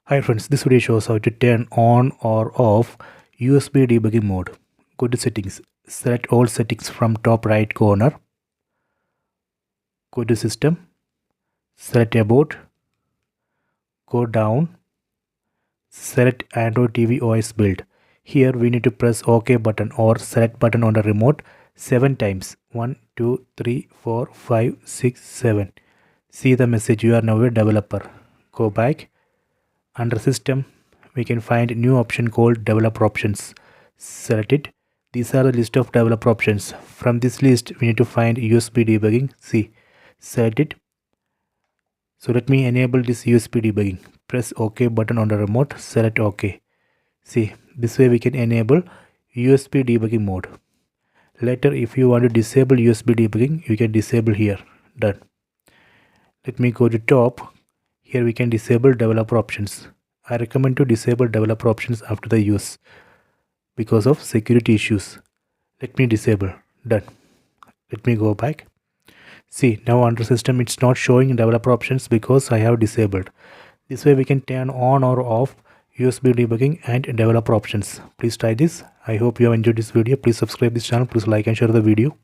Hi friends, this video shows how to turn on or off USB debugging mode. Go to settings, select all settings from top right corner, go to system, select about, go down, select Android TV OS build. Here we need to press OK button or select button on the remote 7 times. 1, 2, 3, 4, 5, 6, 7. See the message, you are now a developer. Go back. Under system, we can find new option called developer options. Select it. These are the list of developer options. From this list, we need to find USB debugging. See, select it. So let me enable this USB debugging. Press OK button on the remote. Select OK. See, this way we can enable USB debugging mode. Later, if you want to disable USB debugging, you can disable here. Done. Let me go to top. Here we can disable developer options. I recommend to disable developer options after the use because of security issues. Let me disable. Done. Let me go back. See, now under system it's not showing developer options because I have disabled. This way we can turn on or off USB debugging and developer options. Please try this. I hope you have enjoyed this video. Please subscribe this channel. Please like and share the video.